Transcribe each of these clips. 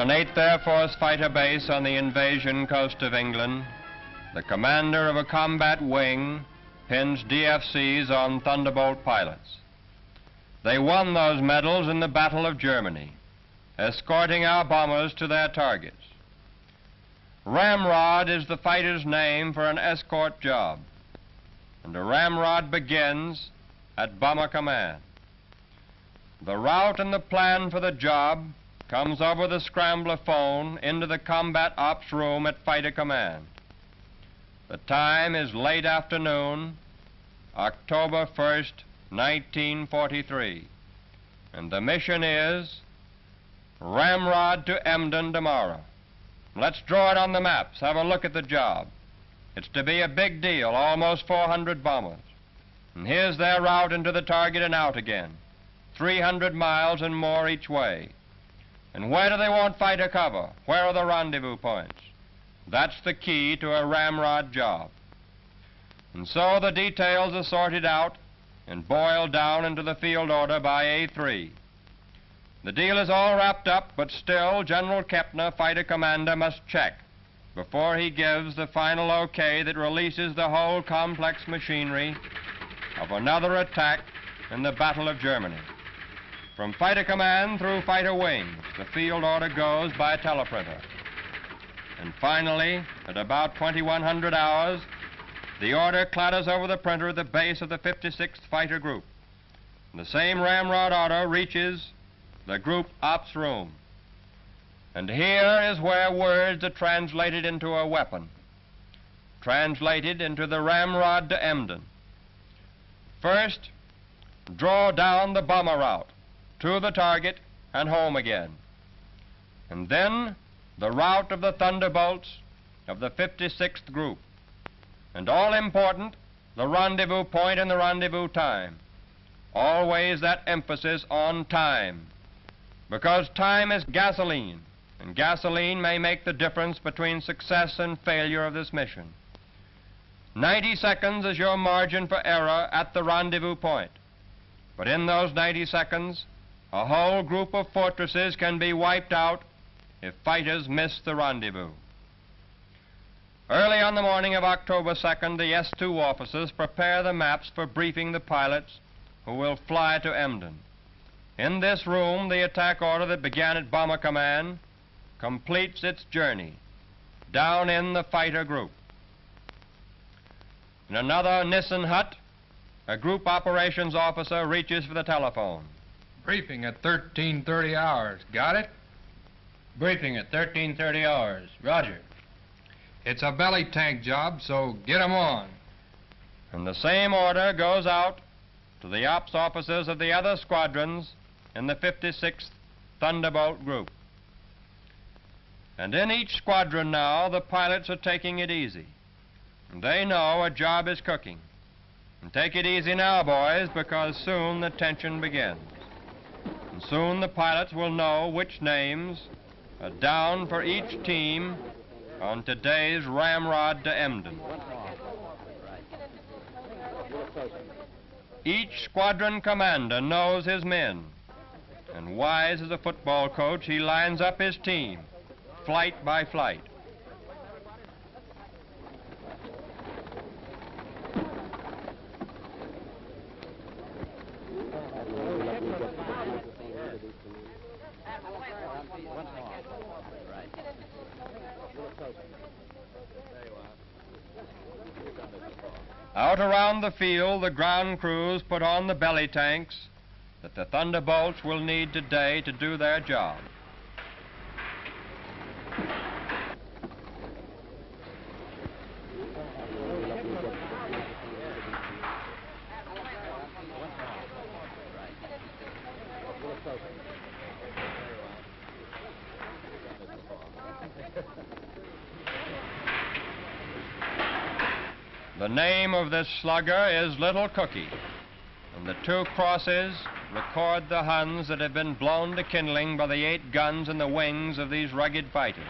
an 8th Air Force fighter base on the invasion coast of England, the commander of a combat wing pins DFCs on Thunderbolt pilots. They won those medals in the Battle of Germany, escorting our bombers to their targets. Ramrod is the fighter's name for an escort job, and a ramrod begins at bomber command. The route and the plan for the job comes over the scrambler phone into the combat ops room at fighter command. The time is late afternoon, October 1st, 1943, and the mission is Ramrod to Emden tomorrow. Let's draw it on the maps, have a look at the job. It's to be a big deal, almost 400 bombers. And here's their route into the target and out again, 300 miles and more each way. And where do they want fighter cover? Where are the rendezvous points? That's the key to a ramrod job. And so the details are sorted out and boiled down into the field order by A3. The deal is all wrapped up, but still General Kepner, fighter commander, must check before he gives the final okay that releases the whole complex machinery of another attack in the Battle of Germany. From fighter command through fighter wings, the field order goes by teleprinter. And finally, at about 2100 hours, the order clatters over the printer at the base of the 56th Fighter Group. And the same ramrod order reaches the group ops room. And here is where words are translated into a weapon, translated into the ramrod to Emden. First, draw down the bomber route to the target and home again. And then the route of the Thunderbolts of the 56th Group. And all important, the rendezvous point and the rendezvous time. Always that emphasis on time, because time is gasoline, and gasoline may make the difference between success and failure of this mission. 90 seconds is your margin for error at the rendezvous point. But in those 90 seconds, a whole group of fortresses can be wiped out if fighters miss the rendezvous. Early on the morning of October 2nd, the S2 officers prepare the maps for briefing the pilots who will fly to Emden. In this room, the attack order that began at Bomber Command completes its journey down in the fighter group. In another Nissen hut, a group operations officer reaches for the telephone. Briefing at 13:30 hours. Got it? Briefing at 13:30 hours. Roger. It's a belly tank job, so get 'em on. And the same order goes out to the ops officers of the other squadrons in the 56th Thunderbolt Group. And in each squadron now, the pilots are taking it easy. And they know a job is cooking. And take it easy now, boys, because soon the tension begins. And soon the pilots will know which names are down for each team on today's ramrod to Emden. Each squadron commander knows his men, and wise as a football coach, he lines up his team, flight by flight. Out around the field, the ground crews put on the belly tanks that the Thunderbolts will need today to do their job. The name of this slugger is Little Cookie, and the two crosses record the Huns that have been blown to kindling by the 8 guns in the wings of these rugged fighters.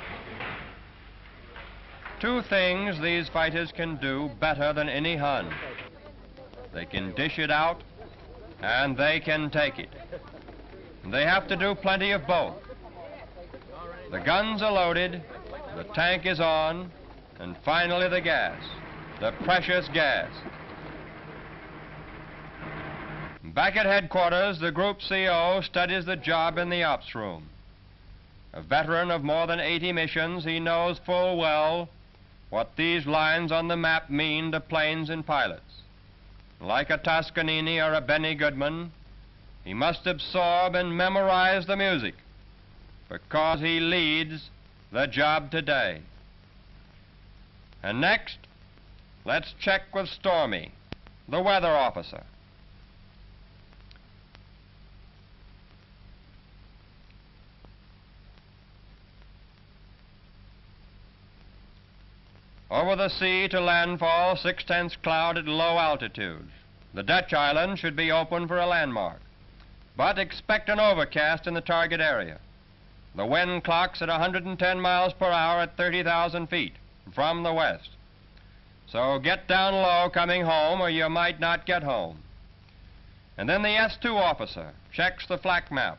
Two things these fighters can do better than any Hun. They can dish it out, and they can take it. And they have to do plenty of both. The guns are loaded, the tank is on, and finally the gas, the precious gas. Back at headquarters, the Group CO studies the job in the ops room. A veteran of more than 80 missions, he knows full well what these lines on the map mean to planes and pilots. Like a Toscanini or a Benny Goodman, he must absorb and memorize the music because he leads the job today. And next, let's check with Stormy, the weather officer. Over the sea to landfall, 6/10 cloud at low altitudes. The Dutch island should be open for a landmark, but expect an overcast in the target area. The wind clocks at 110 miles per hour at 30,000 feet from the west. So get down low coming home or you might not get home. And then the S2 officer checks the flak map.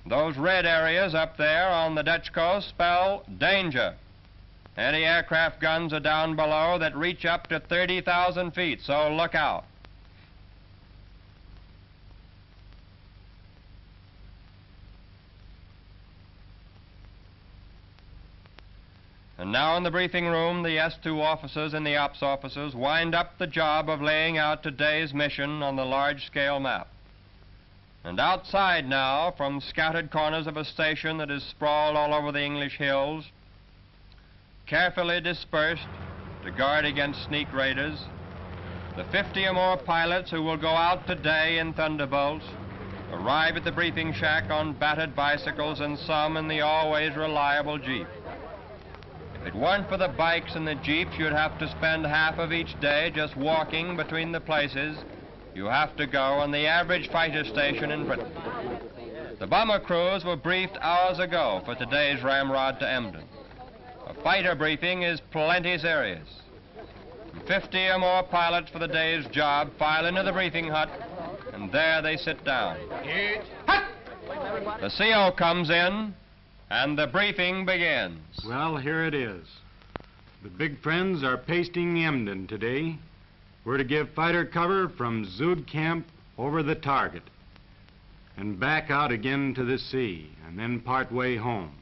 Those red areas up there on the Dutch coast spell danger. Anti-aircraft guns are down below that reach up to 30,000 feet, so look out. And now in the briefing room, the S2 officers and the ops officers wind up the job of laying out today's mission on the large-scale map. And outside now, from scattered corners of a station that is sprawled all over the English hills, carefully dispersed to guard against sneak raiders, the 50 or more pilots who will go out today in Thunderbolts arrive at the briefing shack on battered bicycles and some in the always reliable Jeep. If it weren't for the bikes and the Jeeps, you'd have to spend half of each day just walking between the places you have to go on the average fighter station in Britain. The bomber crews were briefed hours ago for today's Ramrod to Emden. A fighter briefing is plenty serious. 50 or more pilots for the day's job file into the briefing hut, and there they sit down. The CO comes in, and the briefing begins. Well, here it is. The big friends are pasting Emden today. We're to give fighter cover from Zood Camp over the target and back out again to the sea and then part way home.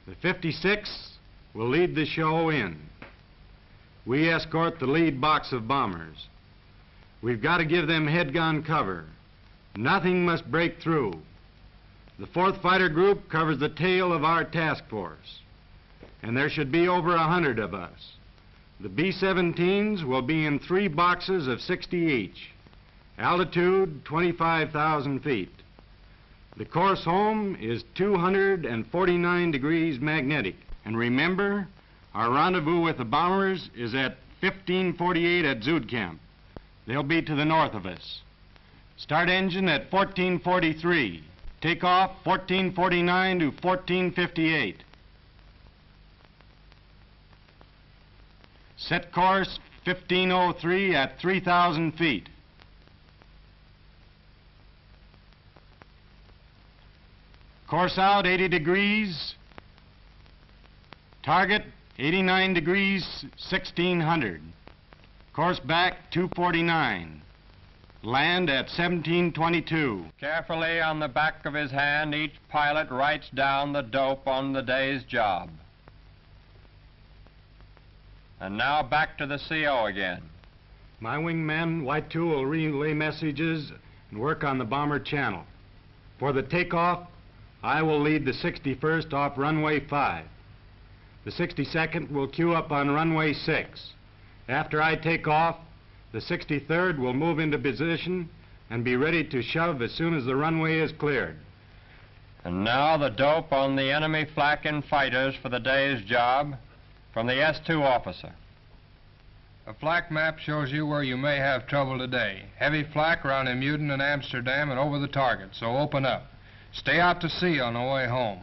The 56 will lead the show in. We escort the lead box of bombers. We've got to give them head-gun cover. Nothing must break through. The 4th Fighter Group covers the tail of our task force, and there should be over 100 of us. The B-17s will be in 3 boxes of 60 each, altitude 25,000 feet. The course home is 249 degrees magnetic. And remember, our rendezvous with the bombers is at 1548 at Zood Camp. They'll be to the north of us. Start engine at 1443. Take off 1449 to 1458. Set course 1503 at 3,000 feet. Course out 80 degrees. Target 89 degrees 1600. Course back 249. Land at 1722. Carefully on the back of his hand, each pilot writes down the dope on the day's job. And now back to the CO again. My wingman, White 2, will relay messages and work on the bomber channel. For the takeoff, I will lead the 61st off runway 5. The 62nd will queue up on runway 6. After I take off, the 63rd will move into position and be ready to shove as soon as the runway is cleared. And now the dope on the enemy flak and fighters for the day's job from the S2 officer. A flak map shows you where you may have trouble today. Heavy flak around Emden and Amsterdam and over the target, so open up. Stay out to sea on the way home.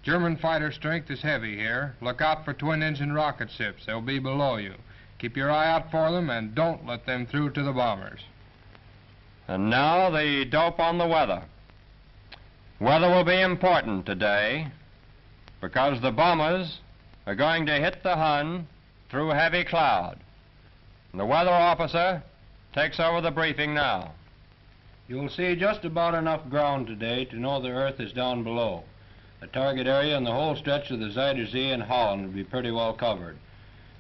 German fighter strength is heavy here. Look out for twin-engine rocket ships. They'll be below you. Keep your eye out for them and don't let them through to the bombers. And now the dope on the weather. Weather will be important today because the bombers are going to hit the Hun through heavy cloud. And the weather officer takes over the briefing now. You'll see just about enough ground today to know the Earth is down below. The target area and the whole stretch of the Zuider Zee and Holland will be pretty well covered.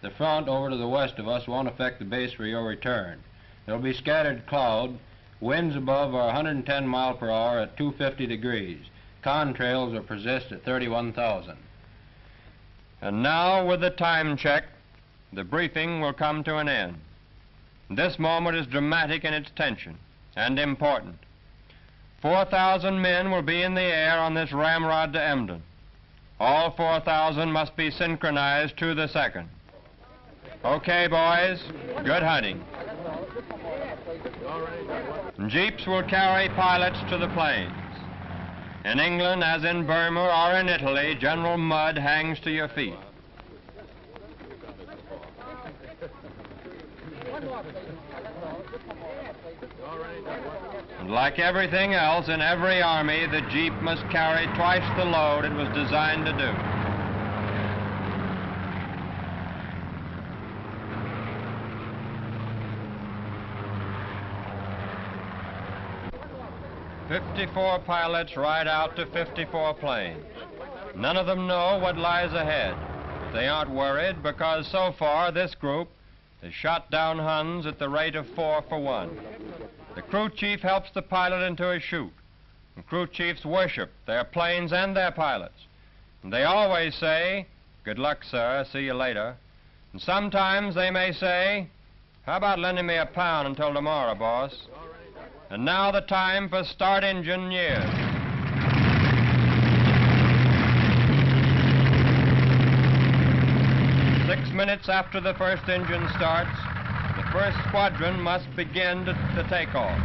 The front over to the west of us won't affect the base for your return. There'll be scattered cloud. Winds above are 110 miles per hour at 250 degrees. Contrails are persist at 31,000. And now, with the time check, the briefing will come to an end. This moment is dramatic in its tension and important. 4,000 men will be in the air on this ramrod to Emden. All 4,000 must be synchronized to the second. Okay, boys, good hunting. Jeeps will carry pilots to the planes. In England, as in Burma or in Italy, General Mud hangs to your feet. And like everything else in every army, the Jeep must carry twice the load it was designed to do. "54 pilots ride out to 54 planes. None of them know what lies ahead. But they aren't worried because so far this group has shot down Huns at the rate of 4 for 1. The crew chief helps the pilot into a chute. And crew chiefs worship their planes and their pilots. And they always say, "Good luck, sir, see you later." And sometimes they may say, "How about lending me £1 until tomorrow, boss?" And now the time for start engine years. Six minutes after the first engine starts, the first squadron must begin to take off.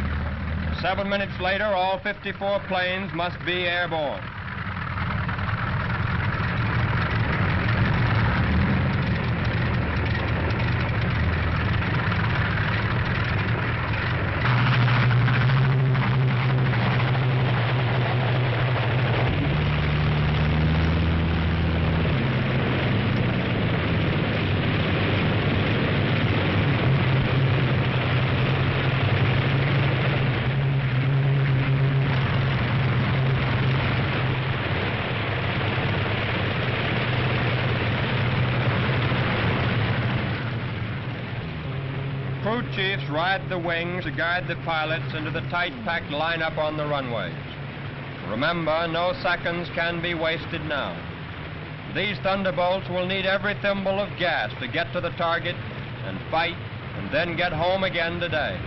7 minutes later, all 54 planes must be airborne. Crew chiefs ride the wings to guide the pilots into the tight-packed lineup on the runways. Remember, no seconds can be wasted now. These Thunderbolts will need every thimble of gas to get to the target and fight and then get home again today.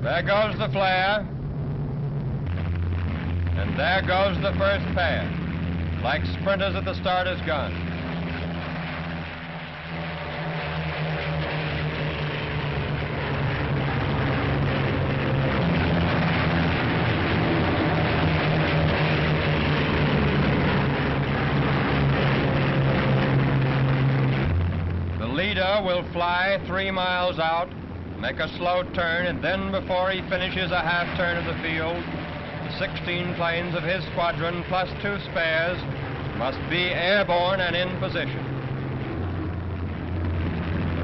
There goes the flare, and there goes the first pair, like sprinters at the starter's gun. The leader will fly 3 miles out, make a slow turn, and then before he finishes a half turn of the field, the 16 planes of his squadron plus 2 spares must be airborne and in position.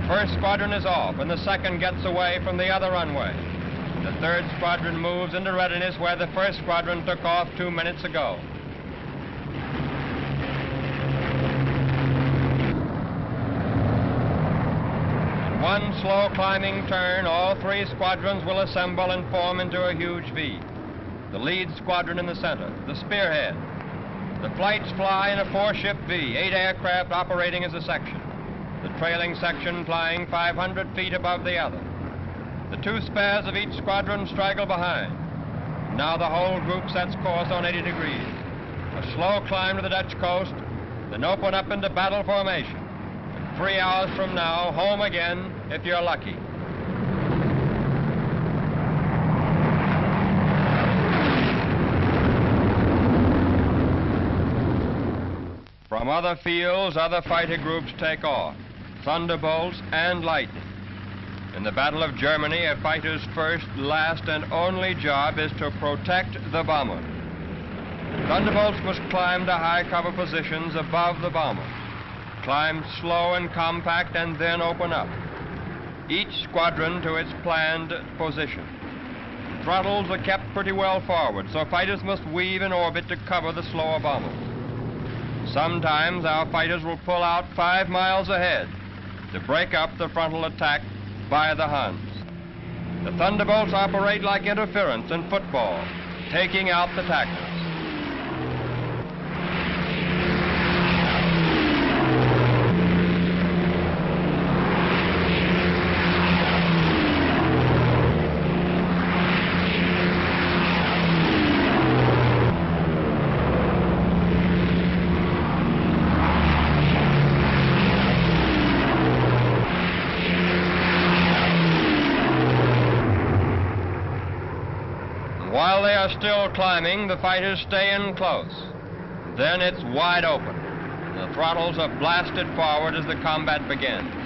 The first squadron is off, and the second gets away from the other runway. The third squadron moves into readiness where the first squadron took off 2 minutes ago. One slow climbing turn, all 3 squadrons will assemble and form into a huge V. The lead squadron in the center, the spearhead. The flights fly in a 4-ship V, 8 aircraft operating as a section. The trailing section flying 500 feet above the other. The 2 spares of each squadron straggle behind. Now the whole group sets course on 80 degrees. A slow climb to the Dutch coast, then open up into battle formation. And 3 hours from now, home again if you're lucky. From other fields, other fighter groups take off, Thunderbolts and Lightning. In the Battle of Germany, a fighter's first, last, and only job is to protect the bomber. Thunderbolts must climb to high cover positions above the bomber, climb slow and compact, and then open up. Each squadron to its planned position. Throttles are kept pretty well forward, so fighters must weave in orbit to cover the slower bombers. Sometimes our fighters will pull out 5 miles ahead to break up the frontal attack by the Huns. The Thunderbolts operate like interference in football, taking out the tacklers. While they are still climbing, the fighters stay in close. Then it's wide open. The throttles are blasted forward as the combat begins.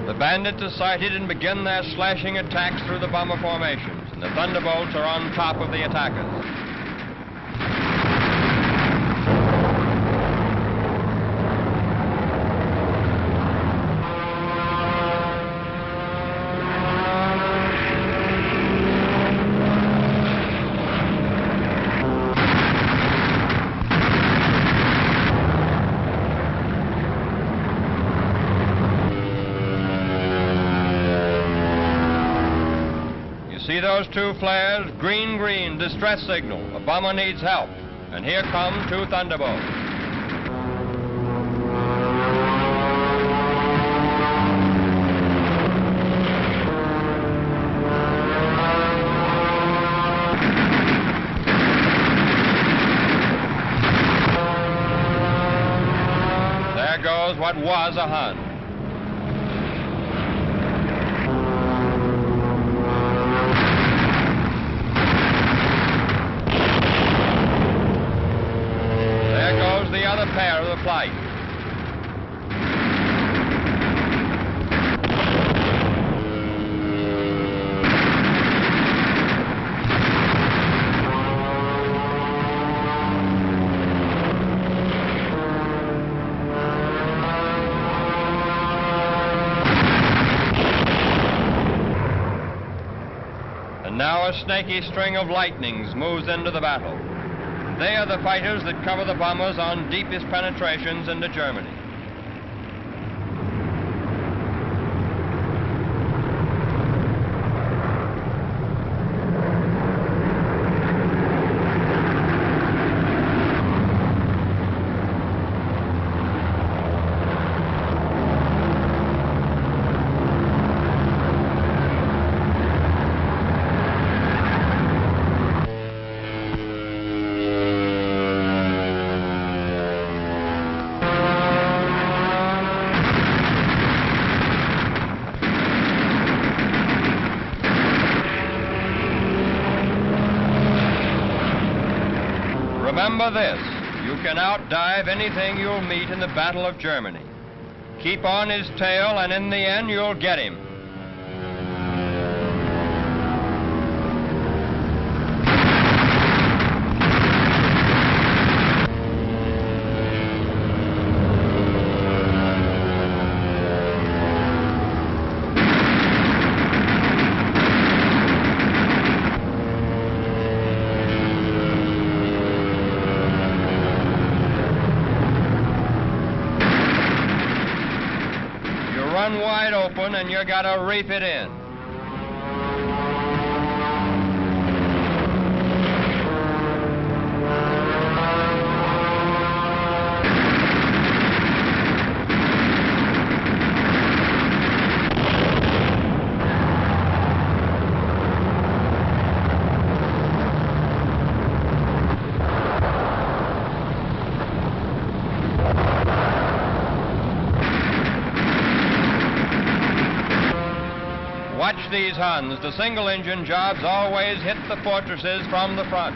The bandits are sighted and begin their slashing attacks through the bomber formations, and the Thunderbolts are on top of the attackers. See those 2 flares? Green, green, distress signal. A bomber needs help. And here come 2 Thunderbolts. There goes what was a Hun. Pair of the flight. And now a snaky string of lightnings moves into the battle. They are the fighters that cover the bombers on deepest penetrations into Germany. Remember this, you can outdive anything you'll meet in the Battle of Germany. Keep on his tail, and in the end, you'll get him. open and you gotta reef it in. Watch these Huns. The single-engine jobs always hit the fortresses from the front.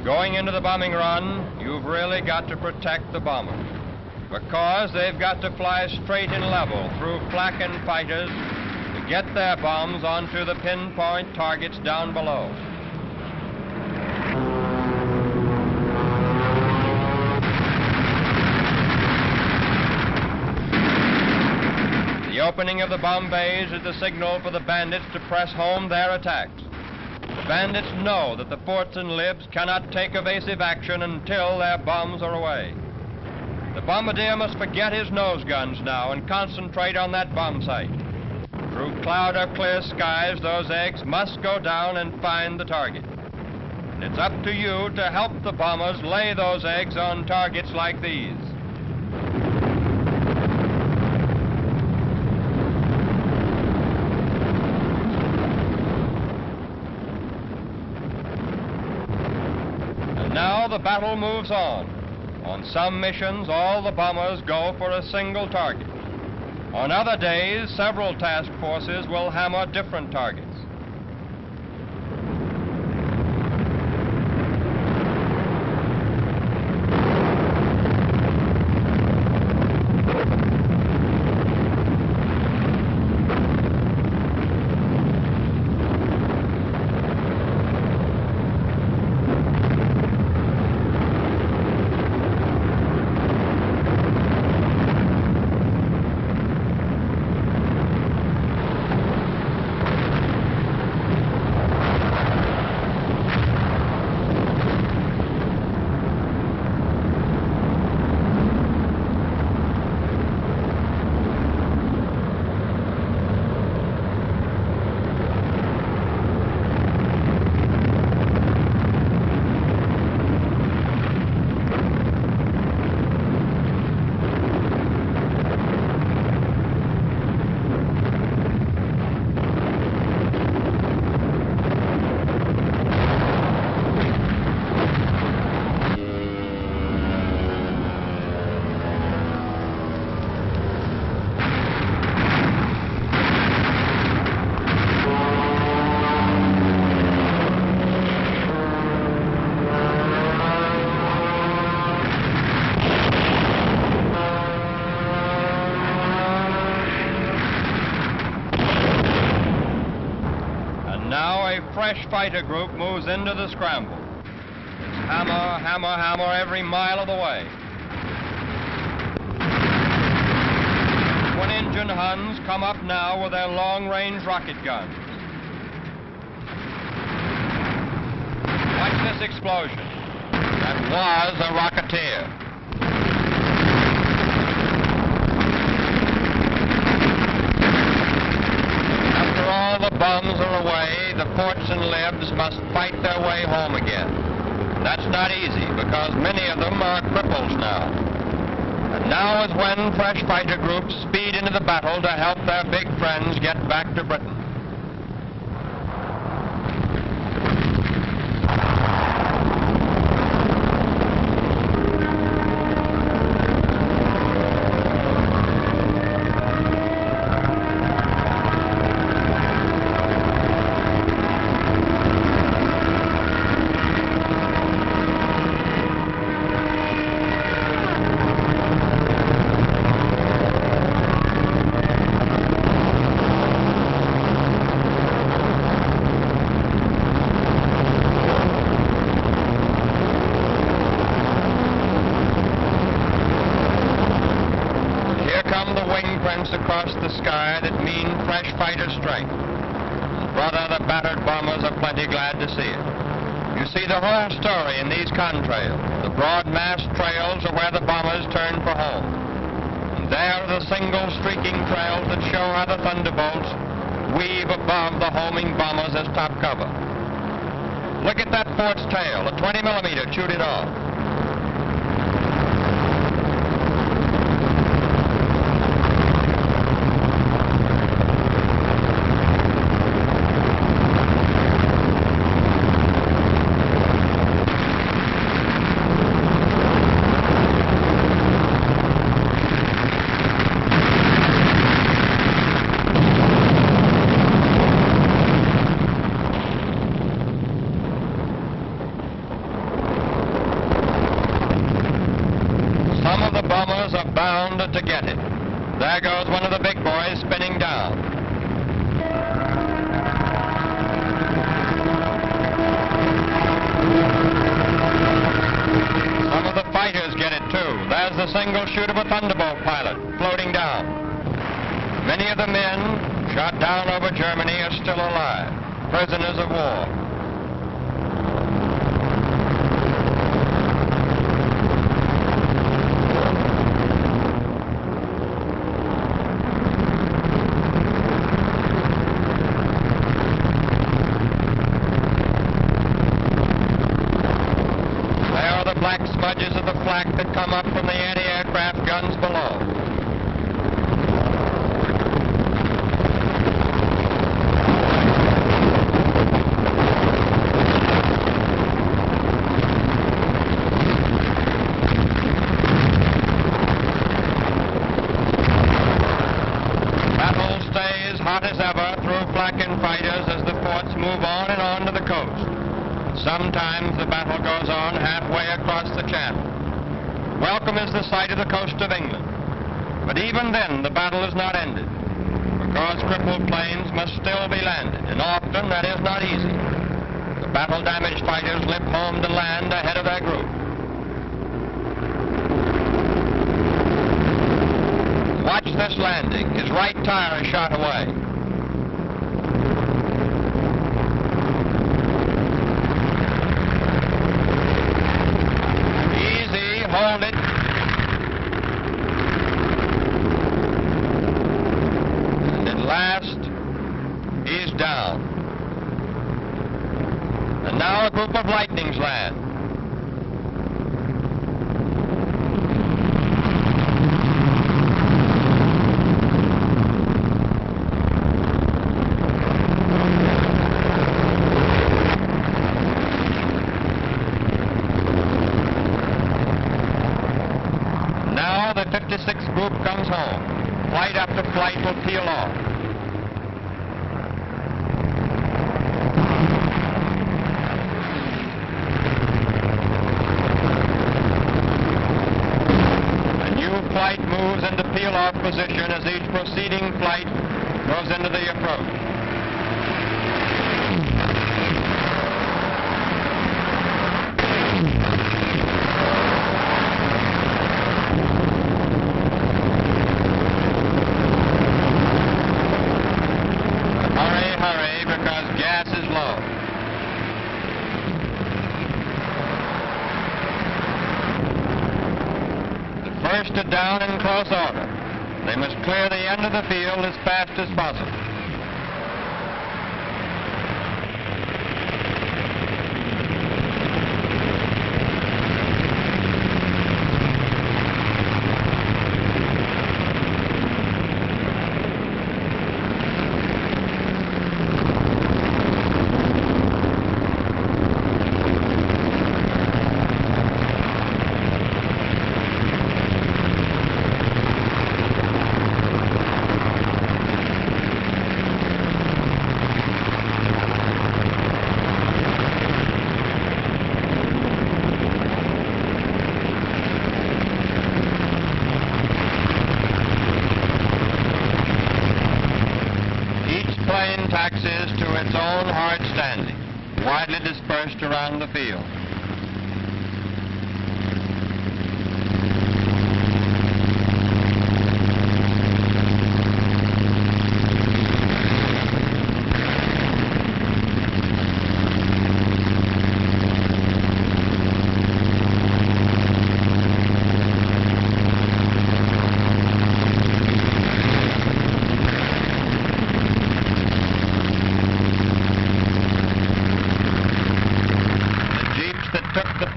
Going into the bombing run, you've really got to protect the bombers, because they've got to fly straight and level through flak and fighters to get their bombs onto the pinpoint targets down below. The opening of the bomb bays is the signal for the bandits to press home their attacks. The bandits know that the forts and libs cannot take evasive action until their bombs are away. The bombardier must forget his nose guns now and concentrate on that bomb site. Through cloud or clear skies, those eggs must go down and find the target. And it's up to you to help the bombers lay those eggs on targets like these. And now the battle moves on. On some missions, all the bombers go for a single target. On other days, several task forces will hammer different targets. Fresh fighter group moves into the scramble. It's hammer, hammer, hammer every mile of the way. Twin-engine Huns come up now with their long-range rocket guns. Watch this explosion. That was a Rocketeer. All the bombs are away, the forts and libs must fight their way home again. That's not easy, because many of them are cripples now. And now is when fresh fighter groups speed into the battle to help their big friends get back to Britain. ranks across the sky that mean fresh fighter strength. Brother, the battered bombers are plenty glad to see it. You see the whole story in these contrails. The broad massed trails are where the bombers turn for home. And there are the single streaking trails that show how the Thunderbolts weave above the homing bombers as top cover. Look at that fort's tail. A 20mm chewed it off. Some of the bombers are bound to get it. There goes one of the big boys spinning down. Some of the fighters get it too. There's the single shoot of a Thunderbolt pilot floating down. Many of the men shot down over Germany are still alive, prisoners of war. Black smudges of the flak that come up from the anti-aircraft guns below. Battle stays hot as ever through flak and fighters as the forts move on and on to the coast. Sometimes the battle goes on halfway across the channel. Welcome is the sight of the coast of England. But even then, the battle is not ended, because crippled planes must still be landed, and often that is not easy. The battle-damaged fighters limp home to land ahead of their group. Watch this landing. His right tire is shot away. Hold it. And at last, he's down. And now a group of lightnings land. The 56th group comes home. Flight after flight will peel off. A new flight moves into peel-off position as each proceeding flight goes into the approach. Hurry, because gas is low. The first are down in close order. They must clear the end of the field as fast as possible. Taxis to its own hard standing, widely dispersed around the field.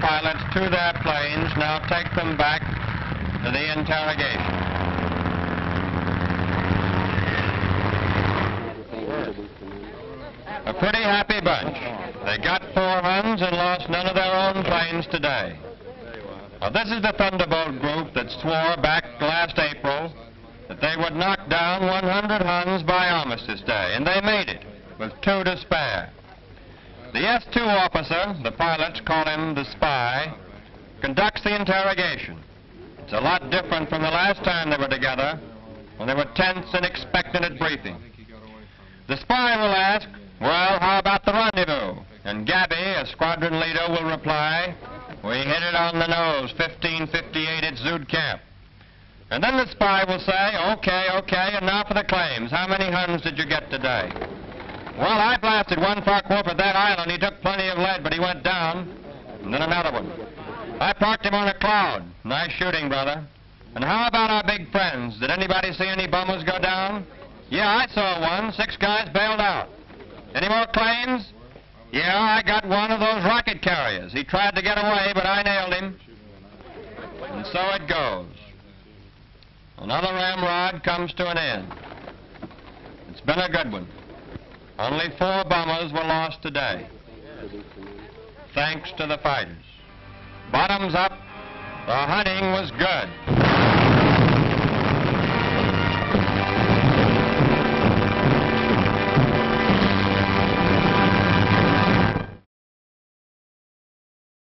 pilots to their planes. Now take them back to the interrogation. A pretty happy bunch. They got 4 Huns and lost none of their own planes today. Now, this is the Thunderbolt group that swore back last April that they would knock down 100 Huns by Armistice Day, and they made it, with 2 to spare. The S-2 officer, the pilots call him the spy, conducts the interrogation. It's a lot different from the last time they were together, when they were tense and expectant at briefing. The spy will ask, well, how about the rendezvous? And Gabby, a squadron leader, will reply, we hit it on the nose, 1558 at Zood Camp. And then the spy will say, okay, and now for the claims. How many Huns did you get today? Well, I blasted one Farquhar at that island. He took plenty of lead, but he went down. And then another one. I parked him on a cloud. Nice shooting, brother. And how about our big friends? Did anybody see any bummers go down? Yeah, I saw one. 6 guys bailed out. Any more claims? Yeah, I got one of those rocket carriers. He tried to get away, but I nailed him. And so it goes. Another ramrod comes to an end. It's been a good one. Only 4 bombers were lost today. Thanks to the fighters. Bottoms up, the hunting was good.